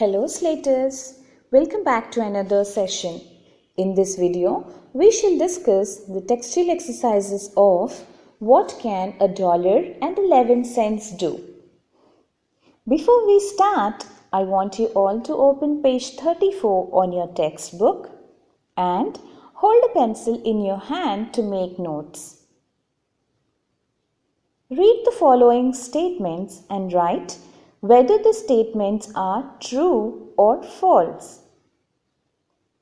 Hello Slaters, welcome back to another session. In this video, we shall discuss the textual exercises of What Can $1.11 Do? Before we start, I want you all to open page 34 on your textbook and hold a pencil in your hand to make notes. Read the following statements and write whether the statements are true or false.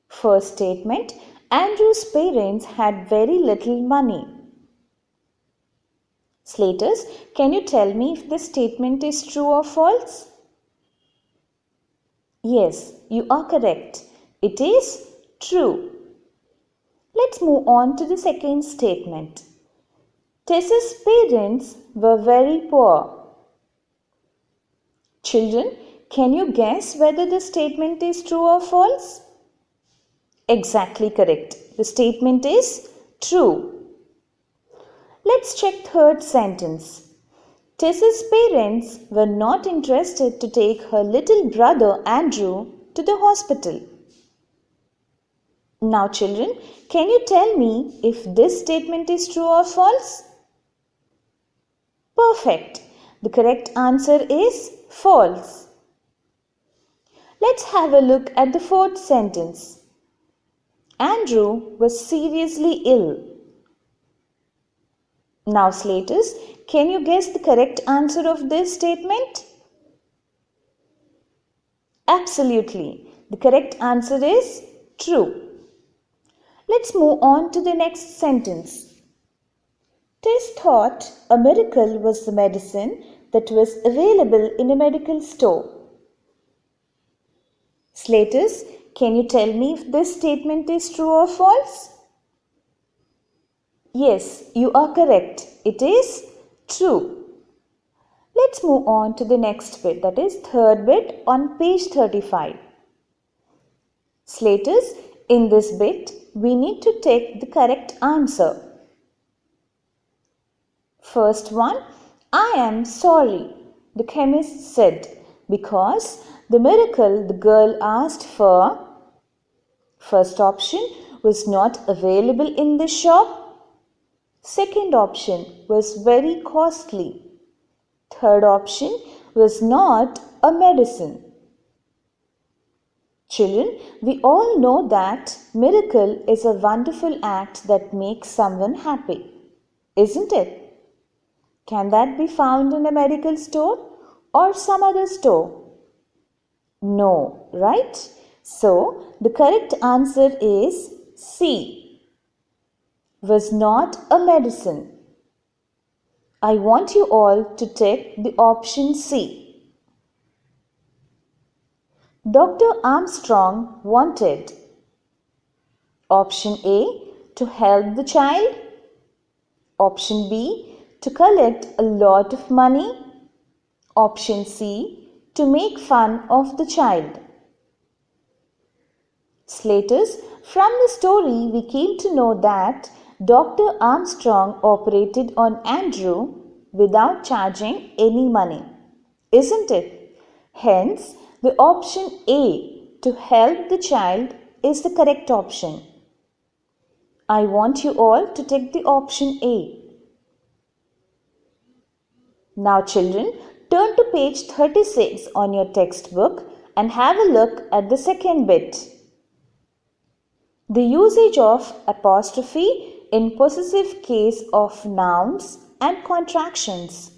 First statement, Andrew's parents had very little money. Slaters, can you tell me if this statement is true or false? Yes, you are correct. It is true. Let's move on to the second statement. Tess's parents were very poor. Children, can you guess whether the statement is true or false? Exactly correct. The statement is true. Let's check third sentence. Tess's parents were not interested to take her little brother Andrew to the hospital. Now children, can you tell me if this statement is true or false? Perfect. The correct answer is false. Let's have a look at the fourth sentence. Andrew was seriously ill. Now Slaters, can you guess the correct answer of this statement? Absolutely. The correct answer is true. Let's move on to the next sentence. Tess thought a miracle was the medicine that was available in a medical store. Slaters, can you tell me if this statement is true or false? Yes, you are correct. It is true. Let's move on to the next bit, that is third bit on page 35. Slaters, in this bit, we need to take the correct answer. First one, I am sorry, the chemist said, because the miracle the girl asked for, first option, was not available in the shop. Second option was very costly. Third option was not a medicine. Children, we all know that miracle is a wonderful act that makes someone happy, isn't it? Can that be found in a medical store or some other store? No, right? So, the correct answer is C. Was not a medicine. I want you all to take the option C. Dr. Armstrong wanted option A, to help the child. Option B, to collect a lot of money. Option C, to make fun of the child. Slaters, from the story we came to know that Dr. Armstrong operated on Andrew without charging any money, isn't it? Hence, the option A, to help the child, is the correct option. I want you all to take the option A. Now children, turn to page 36 on your textbook and have a look at the second bit. The usage of apostrophe in possessive case of nouns and contractions.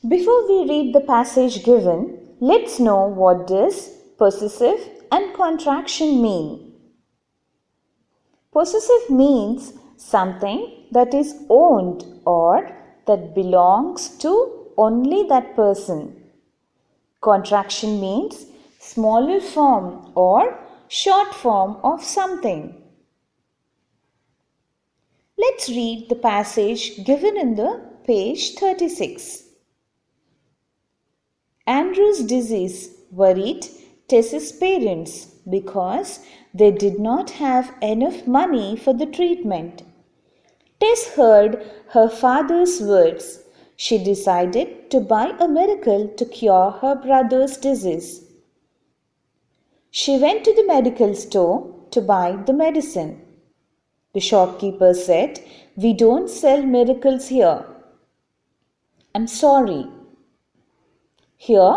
Before we read the passage given, let's know what does possessive and contraction mean. Possessive means something that is owned or that belongs to only that person. Contraction means smaller form or short form of something. Let's read the passage given in the page 36. Andrew's disease worried Tess's parents because they did not have enough money for the treatment. Tess heard her father's words. She decided to buy a miracle to cure her brother's disease. She went to the medical store to buy the medicine. The shopkeeper said, "We don't sell miracles here." "I'm sorry." Here,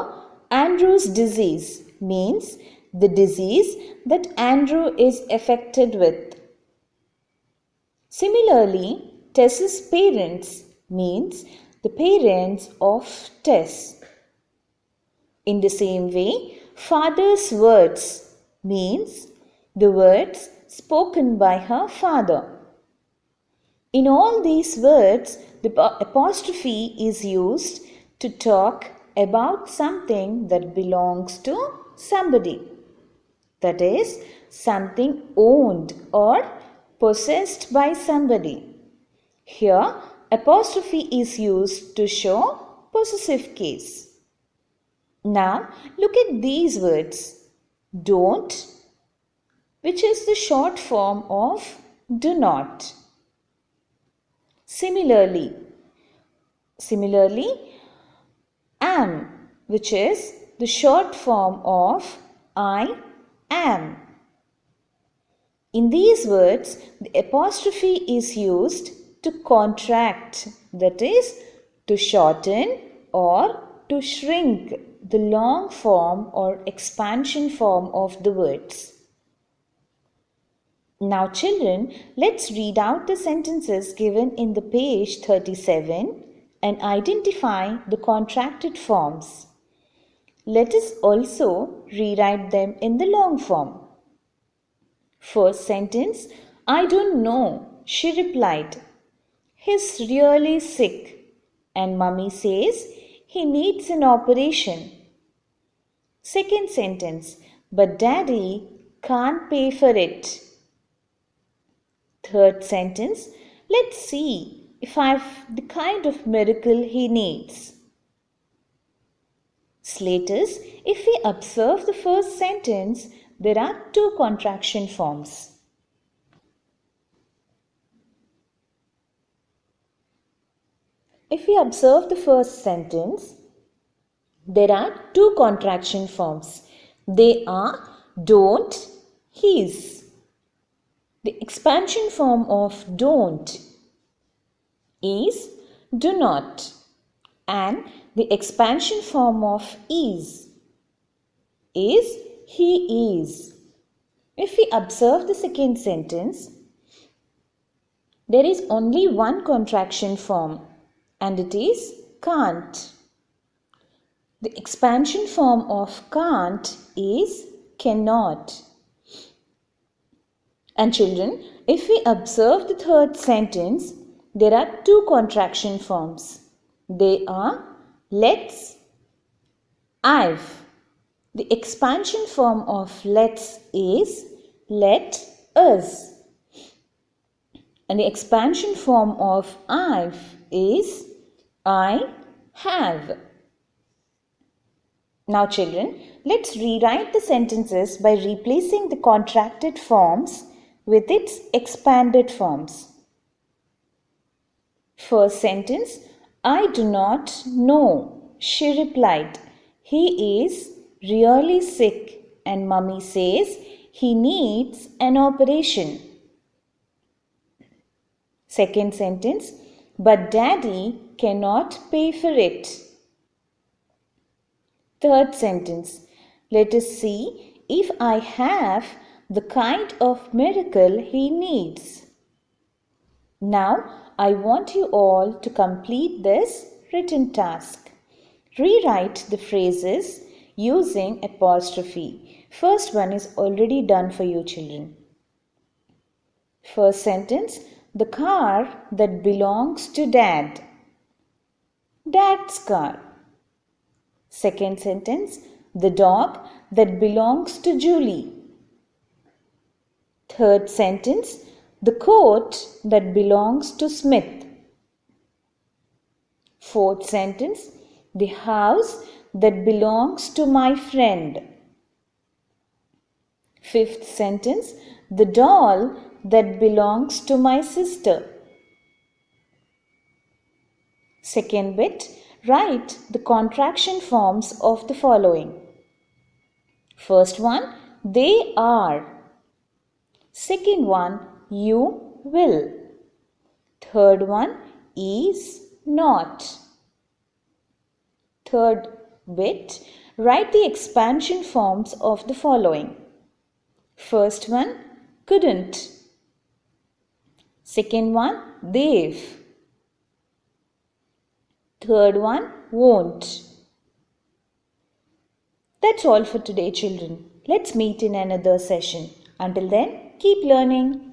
Andrew's disease means the disease that Andrew is affected with. Similarly, Tess's parents means the parents of Tess. In the same way, father's words means the words spoken by her father. In all these words, the apostrophe is used to talk about something that belongs to somebody. That is, something owned or possessed by somebody. Here, apostrophe is used to show possessive case. Now, look at these words. Don't, which is the short form of do not. Similarly, am, which is the short form of I am. In these words, the apostrophe is used to contract, that is, to shorten or to shrink the long form or expansion form of the words. Now children, let's read out the sentences given in the page 37 and identify the contracted forms. Let us also rewrite them in the long form. First sentence, "I don't know," she replied. "He's really sick and mummy says he needs an operation." Second sentence, "But daddy can't pay for it." Third sentence, "Let's see if I've the kind of miracle he needs." Slaters, if we observe the first sentence, there are two contraction forms. If we observe the first sentence, there are two contraction forms. They are don't, his. The expansion form of don't is do not, and the expansion form of is he is. If we observe the second sentence, there is only one contraction form, and it is can't. The expansion form of can't is cannot. And children, if we observe the third sentence, there are two contraction forms. They are let's, I've. The expansion form of let's is let us. And the expansion form of I've is I have. Now children, let's rewrite the sentences by replacing the contracted forms with its expanded forms. First sentence, "I do not know," she replied. "He is really sick and mummy says he needs an operation." Second sentence, "But daddy cannot pay for it." Third sentence, "Let us see if I have the kind of miracle he needs." Now, I want you all to complete this written task. Rewrite the phrases using apostrophe. First one is already done for you children. First sentence, "The car that belongs to Dad." Dad's car. Second sentence, "The dog that belongs to Julie." Third sentence, "The coat that belongs to Smith." Fourth sentence, "The house that belongs to my friend." Fifth sentence, the doll that belongs to my sister. Second bit, write the contraction forms of the following. First one, they are. Second one, you will. Third one, is not. Third bit, write the expansion forms of the following. First one, couldn't. Second one, they've. Third one, won't. That's all for today, children. Let's meet in another session. Until then, keep learning.